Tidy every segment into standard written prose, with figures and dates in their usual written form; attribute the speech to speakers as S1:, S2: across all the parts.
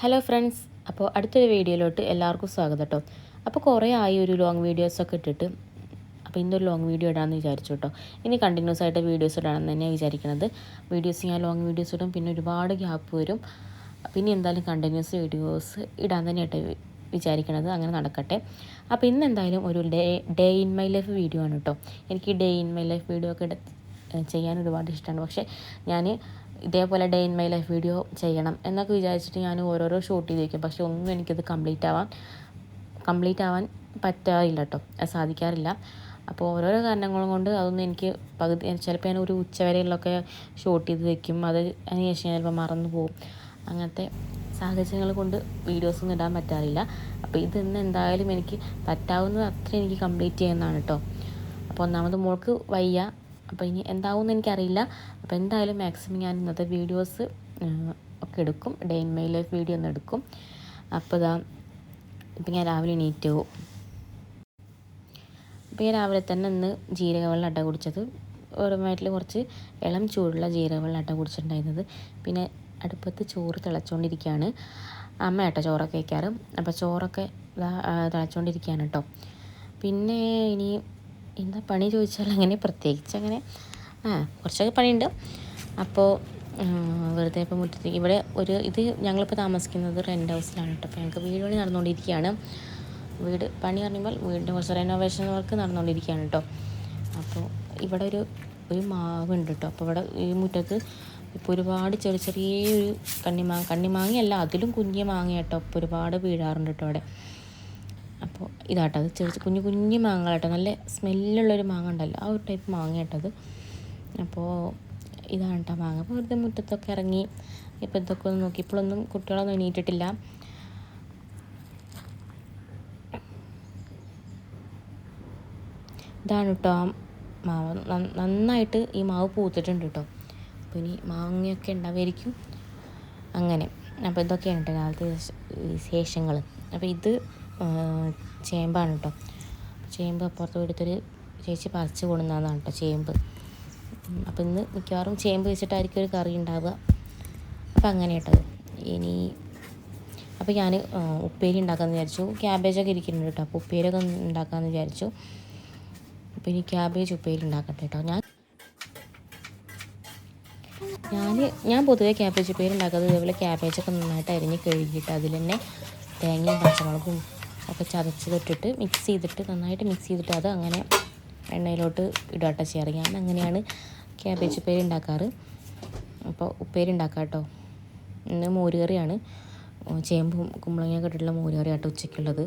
S1: Hello friends, അപ്പോൾ അടുത്തൊരു വീഡിയോയിലോട്ട് എല്ലാവർക്കും സ്വാഗതം കേട്ടോ. അപ്പോൾ കുറേ ആയി ഒരു ലോങ് വീഡിയോസൊക്കെ ഇട്ടിട്ട്, അപ്പോൾ ഇന്നൊരു ലോങ് വീഡിയോ ഇടാമെന്ന് വിചാരിച്ചു കേട്ടോ. ഇനി കണ്ടിന്യൂസ് ആയിട്ട് വീഡിയോസ് ഇടാമെന്ന് തന്നെയാണ് വിചാരിക്കുന്നത്. ഞാൻ ലോങ് വീഡിയോസ് ഇടും, പിന്നെ ഒരുപാട് ഗ്യാപ്പ് വരും. പിന്നെ എന്തായാലും കണ്ടിന്യൂസ് വീഡിയോസ് ഇടാൻ തന്നെയായിട്ട് വിചാരിക്കണത്, അങ്ങനെ നടക്കട്ടെ. അപ്പോൾ ഇന്ന് എന്തായാലും ഒരു day in my life video ആണ് കേട്ടോ. എനിക്ക് day in my life video ഒക്കെ ചെയ്യാൻ ഒരുപാട് ഇഷ്ടമാണ്. പക്ഷേ ഞാൻ ഇതേപോലെ day in my life video ചെയ്യണം എന്നൊക്കെ വിചാരിച്ചിട്ട് ഞാൻ ഓരോരോ ഷൂട്ട് ചെയ്ത് വയ്ക്കും. പക്ഷേ ഒന്നും എനിക്കത് കംപ്ലീറ്റ് ആവാൻ പറ്റാറില്ല കേട്ടോ, സാധിക്കാറില്ല. അപ്പോൾ ഓരോരോ കാരണങ്ങളും കൊണ്ട് അതൊന്നും എനിക്ക് ചിലപ്പോൾ ഞാൻ ഒരു ഉച്ചവരെയുള്ളൊക്കെ ഷൂട്ട് ചെയ്ത് വയ്ക്കും. അതിന് ശേഷം ചിലപ്പോൾ മറന്നു പോകും. അങ്ങനത്തെ സാഹചര്യങ്ങൾ കൊണ്ട് വീഡിയോസൊന്നും ഇടാൻ പറ്റാറില്ല. അപ്പോൾ ഇന്ന് എന്തായാലും എനിക്ക് പറ്റാവുന്നത് അത്ര എനിക്ക് കംപ്ലീറ്റ് ചെയ്യുന്നതാണ് കേട്ടോ. അപ്പോൾ ഒന്നാമത് മോൾക്ക് വയ്യ, അപ്പോൾ ഇനി എന്താവുമെന്ന് എനിക്കറിയില്ല. അപ്പോൾ എന്തായാലും മാക്സിമം ഞാൻ ഇന്നത്തെ വീഡിയോസ് ഒക്കെ എടുക്കും, day in my life video ഒന്ന് എടുക്കും. അപ്പോൾ ഇപ്പം ഞാൻ രാവിലെ എണീറ്റു. അപ്പോൾ ഞാൻ രാവിലെ തന്നെ ഇന്ന് ജീരകവെള്ളം അട്ട കുടിച്ചത്, ഓരോമായിട്ട് കുറച്ച് ഇളം ചൂടുള്ള ജീരകവെള്ളം അട്ട കുടിച്ചിട്ടുണ്ടായിരുന്നത്. പിന്നെ അടുപ്പത്ത് ചോറ് തിളച്ചുകൊണ്ടിരിക്കുകയാണ്. അമ്മ ഏട്ടാ ചോറൊക്കെ വയ്ക്കാറ്. അപ്പോൾ ചോറൊക്കെ തിളച്ചുകൊണ്ടിരിക്കുകയാണ് കേട്ടോ. പിന്നെ ഇനി എന്താ പണി ചോദിച്ചാൽ അങ്ങനെ പ്രത്യേകിച്ച് അങ്ങനെ കുറച്ചൊക്കെ പണിയുണ്ട്. അപ്പോൾ വെറുതെ ഇപ്പോൾ മുറ്റത്ത് ഇവിടെ ഞങ്ങളിപ്പോൾ താമസിക്കുന്നത് റെൻ്റ് ഹൗസിലാണ് കേട്ടോ. അപ്പോൾ ഞങ്ങൾക്ക് വീട് പണി നടന്നുകൊണ്ടിരിക്കുകയാണ്. വീട് പണി പറയുമ്പോൾ വീടിൻ്റെ കുറച്ച് റെനോവേഷൻ വർക്ക് നടന്നുകൊണ്ടിരിക്കുകയാണ് കേട്ടോ. അപ്പോൾ ഇവിടെ ഒരു മാവുണ്ട് കേട്ടോ. അപ്പോൾ ഇവിടെ ഈ മുറ്റത്ത് ഇപ്പോൾ ഒരുപാട് ചെറിയൊരു കണ്ണിമാങ്ങയല്ല, അതിലും കുഞ്ഞു മാങ്ങ കേട്ടോ. ഇപ്പോൾ ഒരുപാട് വീഴാറുണ്ട് കേട്ടോ അവിടെ. അപ്പോൾ ഇതാട്ടോ, അത് കുഞ്ഞു മാങ്ങ കേട്ടോ. നല്ല സ്മെല്ലുള്ളൊരു മാങ്ങ ഉണ്ടല്ലോ, ആ ഒരു ടൈപ്പ് മാങ്ങ കേട്ടത്. അപ്പോൾ ഇതാണ് കേട്ടോ മാങ്ങ. അപ്പോൾ വെറുതെ മുറ്റത്തൊക്കെ ഇറങ്ങി ഇപ്പോൾ ഇതൊക്കെ ഒന്ന് നോക്കി. ഇപ്പോഴൊന്നും കുട്ടികളൊന്നും എണീറ്റിട്ടില്ല. ഇതാണ് കേട്ടോ ആ മാവ്. നന്നായിട്ട് ഈ മാവ് പൂത്തിട്ടുണ്ട് കേട്ടോ. അപ്പോൾ ഇനി മാങ്ങയൊക്കെ ഉണ്ടാവുമായിരിക്കും. അങ്ങനെ അപ്പോൾ ഇതൊക്കെയാണ് കേട്ടോ രാവിലത്തെ വിശേഷങ്ങൾ. അപ്പോൾ ഇത് ചേമ്പാണ് കേട്ടോ. ചേമ്പ് അപ്പുറത്ത് വീടത്തൊരു ചേച്ചി പറിച്ച് കൊണ്ടുവന്നതാണ് കേട്ടോ ചേമ്പ്. അപ്പോൾ ഇന്ന് മിക്കവാറും ചേമ്പ് വെച്ചിട്ടായിരിക്കും ഒരു കറി ഉണ്ടാവുക. അപ്പോൾ അങ്ങനെ കേട്ടത്. അപ്പോൾ ഞാൻ ഉപ്പേരി ഉണ്ടാക്കാമെന്ന് വിചാരിച്ചു. ക്യാബേജൊക്കെ ഇരിക്കുന്നുണ്ട് കേട്ടോ. അപ്പോൾ ഉപ്പേരിയൊക്കെ ഉണ്ടാക്കാമെന്ന് വിചാരിച്ചു. അപ്പോൾ ഇനി ക്യാബേജ് ഉപ്പേരി ഉണ്ടാക്കട്ടെ കേട്ടോ. ഞാൻ പൊതുവേ ക്യാബേജ് ഉപ്പേരി ഉണ്ടാക്കുന്നത് ഇതേപോലെ ക്യാബേജൊക്കെ നന്നായിട്ട് അരിഞ്ഞ് കഴുകിയിട്ട് അതിൽ തന്നെ തേങ്ങയും പച്ചമുളകും ഒക്കെ ചതച്ചിട്ടിട്ട് നന്നായിട്ട് മിക്സ് ചെയ്തിട്ട് അത് അങ്ങനെ എണ്ണയിലോട്ട് ഇടാട്ട ചെയ്യാറ്. ഞാൻ അങ്ങനെയാണ് ക്യാബേജ് ഉപ്പേരി ഉണ്ടാക്കാറ്. അപ്പോൾ ഉപ്പേരി ഉണ്ടാക്കാം കേട്ടോ. ഇന്ന് മോരുകറിയാണ്, ചേമ്പും കുമ്പളങ്ങയൊക്കെ ഇട്ടിട്ടുള്ള മോരുകറി ആട്ടോ ഉച്ചയ്ക്കുള്ളത്.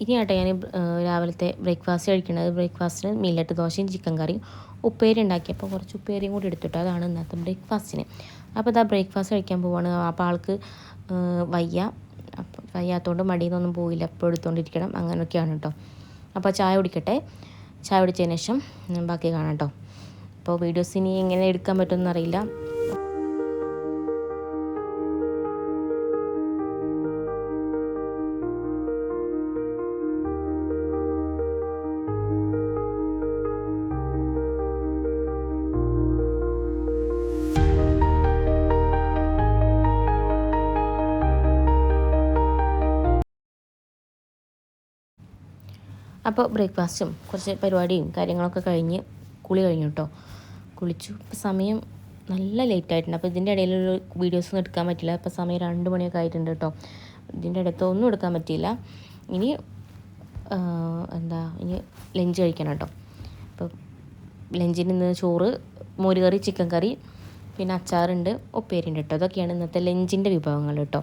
S1: ഇനി ആട്ടെ ഞാൻ രാവിലത്തെ ബ്രേക്ക്ഫാസ്റ്റ് കഴിക്കുന്നത്. ബ്രേക്ക്ഫാസ്റ്റിന് മില്ലറ്റ് ദോശയും ചിക്കൻ കറിയും ഉപ്പേരി ഉണ്ടാക്കിയപ്പോൾ കുറച്ച് ഉപ്പേരിയും കൂടി എടുത്തിട്ട് അതാണ് ഇന്നത്തെ ബ്രേക്ക്ഫാസ്റ്റിന്. അപ്പോൾ ഇതാ ബ്രേക്ക്ഫാസ്റ്റ് കഴിക്കാൻ പോവാണ്. അപ്പോൾ ആൾക്ക് വയ്യ, അപ്പോൾ വയ്യാത്തതുകൊണ്ട് മടിയിൽ നിന്നൊന്നും പോയില്ല, അപ്പോൾ എടുത്തുകൊണ്ടിരിക്കണം, അങ്ങനെയൊക്കെയാണ് കേട്ടോ. അപ്പോൾ ചായ കുടിക്കട്ടെ, ചായ കുടിച്ചതിന് ശേഷം ബാക്കി കാണാം കേട്ടോ. അപ്പോൾ വീഡിയോസ് ഇനി എങ്ങനെ എടുക്കാൻ പറ്റുമെന്ന് അറിയില്ല. അപ്പോൾ ബ്രേക്ക്ഫാസ്റ്റും കുറച്ച് പരിപാടിയും കാര്യങ്ങളൊക്കെ കഴിഞ്ഞ് കുളി കഴിഞ്ഞു കേട്ടോ. കുളിച്ചു. ഇപ്പോൾ സമയം നല്ല ലേറ്റായിട്ടുണ്ട്. അപ്പോൾ ഇതിൻ്റെ ഇടയിലുള്ള വീഡിയോസൊന്നും എടുക്കാൻ പറ്റില്ല. ഇപ്പോൾ സമയം 2 മണിയൊക്കെ ആയിട്ടുണ്ട് കേട്ടോ. ഇതിൻ്റെ ഇടയ്ക്ക് ഒന്നും എടുക്കാൻ പറ്റിയില്ല. ഇനി ഇനി ലഞ്ച് കഴിക്കണം കേട്ടോ. അപ്പോൾ ലഞ്ചിന് ഇന്ന് ചോറ്, മോരുകറി, ചിക്കൻ കറി, പിന്നെ അച്ചാറുണ്ട്, ഉപ്പേരിയുണ്ട് കേട്ടോ. അതൊക്കെയാണ് ഇന്നത്തെ ലഞ്ചിൻ്റെ വിഭവങ്ങൾ കേട്ടോ.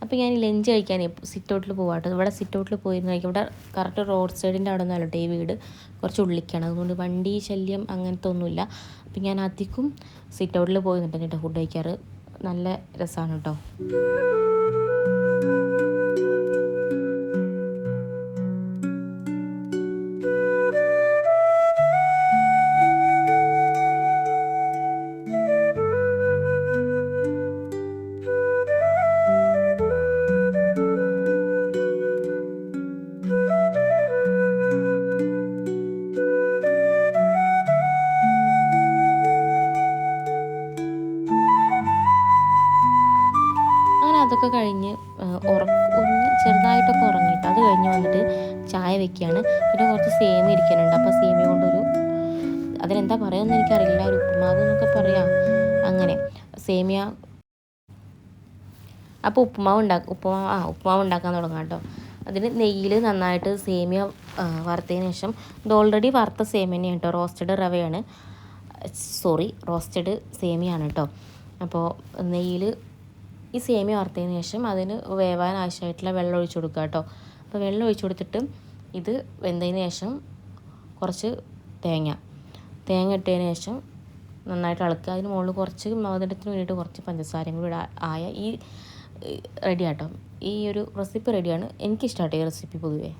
S1: അപ്പോൾ ഞാൻ ലഞ്ച് കഴിക്കാൻ സിറ്റ് ഔട്ടിൽ പോകാട്ടോ. ഇവിടെ സിറ്റ് ഔട്ടിൽ പോയിരുന്നു കഴിക്കും. ഇവിടെ കറക്റ്റ് റോഡ് സൈഡിൻ്റെ അവിടെ നിന്നല്ലോ ഈ വീട്, കുറച്ച് ഉള്ളിലേക്കാണ്. അതുകൊണ്ട് വണ്ടി ശല്യം അങ്ങനത്തെ ഒന്നുമില്ല. അപ്പോൾ ഞാൻ അധികം സിറ്റ് ഔട്ടിൽ പോയി നിന്നിട്ട് കേട്ടോ ഫുഡ് കഴിക്കാറ്. നല്ല രസമാണ് കേട്ടോ. അതൊക്കെ കഴിഞ്ഞ് ഒന്ന് ചെറുതായിട്ടൊക്കെ ഉറങ്ങിയിട്ട് അത് കഴിഞ്ഞ് വന്നിട്ട് ചായ വെക്കുകയാണ്. പിന്നെ കുറച്ച് സേമിയ ഇരിക്കാനുണ്ട്. അപ്പോൾ സേമിയ കൊണ്ടൊരു അതിനെന്താ പറയുമെന്ന് എനിക്കറിയില്ല, ഒരു ഉപ്പുമാവ് എന്നൊക്കെ പറയാം, അങ്ങനെ സേമിയ. അപ്പോൾ ഉപ്പുമാവ് ഉണ്ടാക്കാൻ തുടങ്ങാം കേട്ടോ. അതിന് നെയ്യിൽ നന്നായിട്ട് സേമിയ വറുത്തതിന് ശേഷം, ഇത് ഓൾറെഡി വറുത്ത സേമിയ തന്നെയാണ് കേട്ടോ, റോസ്റ്റഡ് സേമിയാണ് കേട്ടോ. അപ്പോൾ നെയ്യിൽ ഈ സേമിയ വറുത്തതിന് ശേഷം അതിന് വേവാൻ ആവശ്യമായിട്ടുള്ള വെള്ളം ഒഴിച്ചു കൊടുക്കുക കേട്ടോ. അപ്പോൾ വെള്ളം ഒഴിച്ചു കൊടുത്തിട്ട് ഇത് വെന്തതിന് ശേഷം കുറച്ച് തേങ്ങ ഇട്ടതിന് ശേഷം നന്നായിട്ട് ഇളക്കുക. അതിന് മുകളിൽ കുറച്ച് മധുരത്തിന് വേണ്ടിയിട്ട് കുറച്ച് പഞ്ചസാരയും കൂടി ആയ ഈ റെഡി ആട്ടോ. ഈ ഒരു റെസിപ്പി റെഡിയാണ്. എനിക്കിഷ്ടമാട്ടോ ഈ റെസിപ്പി പൊതുവേ.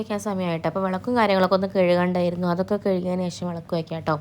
S1: വയ്ക്കാൻ സമയമായിട്ട്. അപ്പോൾ വിളക്കും കാര്യങ്ങളൊക്കെ ഒന്ന് കഴുകാണ്ടായിരുന്നു. അതൊക്കെ കഴുകിയതിന് ശേഷം വിളക്ക് വയ്ക്കാം കേട്ടോ.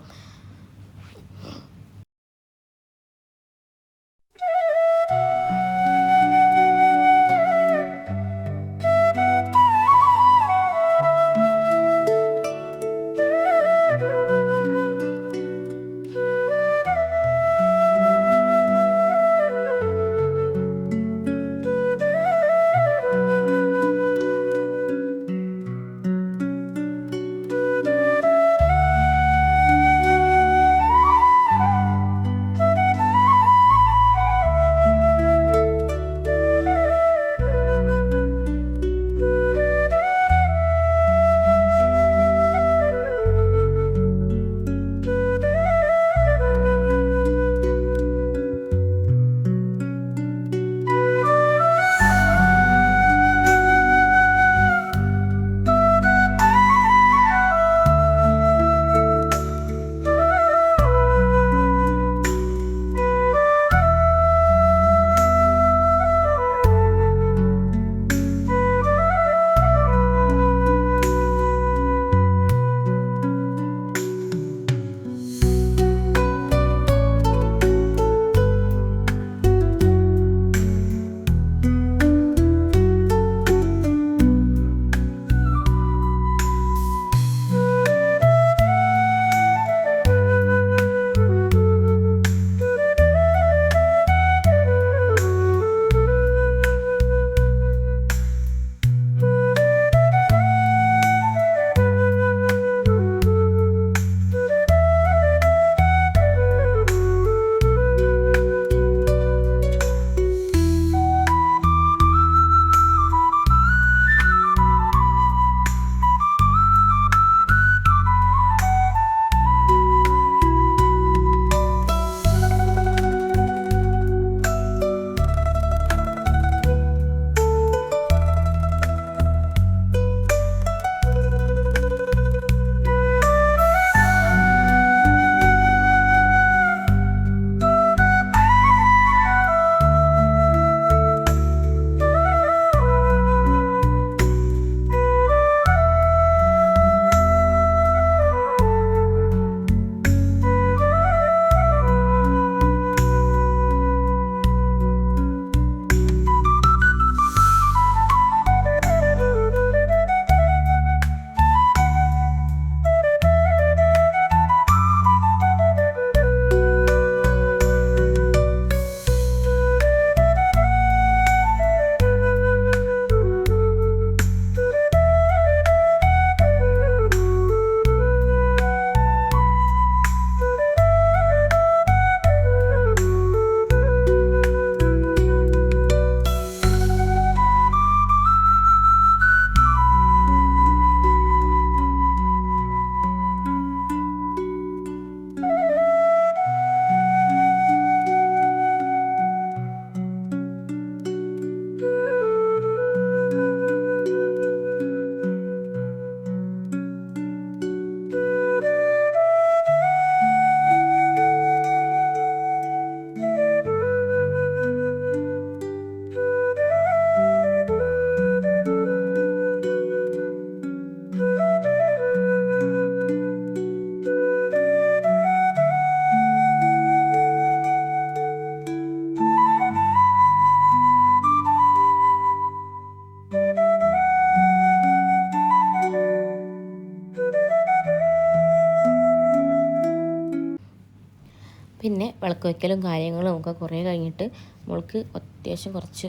S1: പിന്നെ വിളക്ക് വയ്ക്കലും കാര്യങ്ങളും ഒക്കെ കുറേ കഴിഞ്ഞിട്ട് മോൾക്ക് അത്യാവശ്യം കുറച്ച്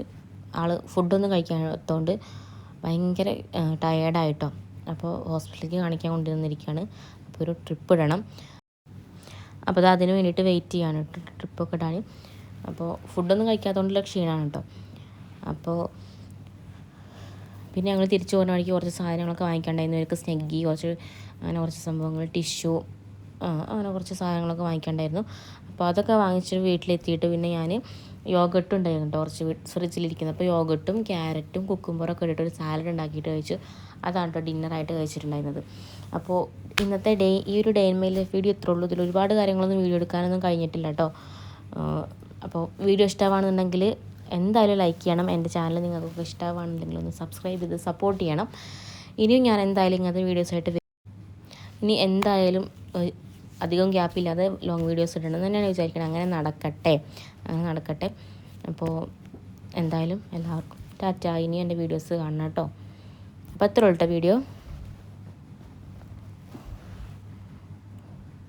S1: ഫുഡൊന്നും കഴിക്കാത്തതുകൊണ്ട് ഭയങ്കര ടയേർഡായിട്ടോ. അപ്പോൾ ഹോസ്പിറ്റലിലേക്ക് കാണിക്കാൻ കൊണ്ടുവന്നിരിക്കുകയാണ്. അപ്പോൾ ഒരു ട്രിപ്പ് ഇടണം. അപ്പോൾ അത് അതിന് വേണ്ടിയിട്ട് വെയിറ്റ് ചെയ്യാണ് കേട്ടോ, ട്രിപ്പൊക്കെ ഇടാൻ. അപ്പോൾ ഫുഡൊന്നും കഴിക്കാത്തതുകൊണ്ടുള്ള ക്ഷീണമാണ് കേട്ടോ. അപ്പോൾ പിന്നെ ഞങ്ങൾ തിരിച്ചു പോകുന്ന വഴിക്ക് കുറച്ച് സാധനങ്ങളൊക്കെ വാങ്ങിക്കാണ്ടായിരുന്നു. ഇവർക്ക് സ്നെഗ്ഗി അങ്ങനെ കുറച്ച് സംഭവങ്ങൾ, ടിഷ്യൂ, അങ്ങനെ കുറച്ച് സാധനങ്ങളൊക്കെ വാങ്ങിക്കാണ്ടായിരുന്നു. അപ്പോൾ അതൊക്കെ വാങ്ങിച്ചിട്ട് വീട്ടിലെത്തിയിട്ട് പിന്നെ ഞാൻ യോഗട്ടും ഉണ്ടായിരുന്നു കേട്ടോ കുറച്ച് ഫ്രിഡ്ജിലിരിക്കുന്നത്. അപ്പോൾ യോഗട്ടും ക്യാരറ്റും കുക്കുംബറൊക്കെ ഇട്ടിട്ട് ഒരു സാലഡ് ഉണ്ടാക്കിയിട്ട് കഴിച്ചു. അതാണ് കേട്ടോ ഡിന്നറായിട്ട് കഴിച്ചിട്ടുണ്ടായിരുന്നത്. അപ്പോൾ ഇന്നത്തെ ഈ ഒരു day in my life video ഇത്രേ ഉള്ളൂ. ഇതിൽ ഒരുപാട് കാര്യങ്ങളൊന്നും വീഡിയോ എടുക്കാനൊന്നും കഴിഞ്ഞിട്ടില്ല കേട്ടോ. അപ്പോൾ വീഡിയോ ഇഷ്ടമാണെന്നുണ്ടെങ്കിൽ എന്തായാലും ലൈക്ക് ചെയ്യണം. എൻ്റെ ചാനൽ നിങ്ങൾക്കൊക്കെ ഇഷ്ടമാണെന്നുണ്ടെങ്കിൽ ഒന്ന് സബ്സ്ക്രൈബ് ചെയ്ത് സപ്പോർട്ട് ചെയ്യണം. ഇനിയും ഞാൻ എന്തായാലും ഇങ്ങനത്തെ വീഡിയോസായിട്ട് ഇനി എന്തായാലും അധികം ഗ്യാപ്പില്ലാതെ ലോങ് വീഡിയോസ് ഇടണമെന്ന് തന്നെയാണ് വിചാരിക്കുന്നത്. അങ്ങനെ നടക്കട്ടെ. അപ്പോൾ എന്തായാലും എല്ലാവർക്കും ടാറ്റ. ഇനി എൻ്റെ വീഡിയോസ് കാണണം കേട്ടോ. അപ്പോൾ അത്രേ ഉള്ളൂ വീഡിയോ.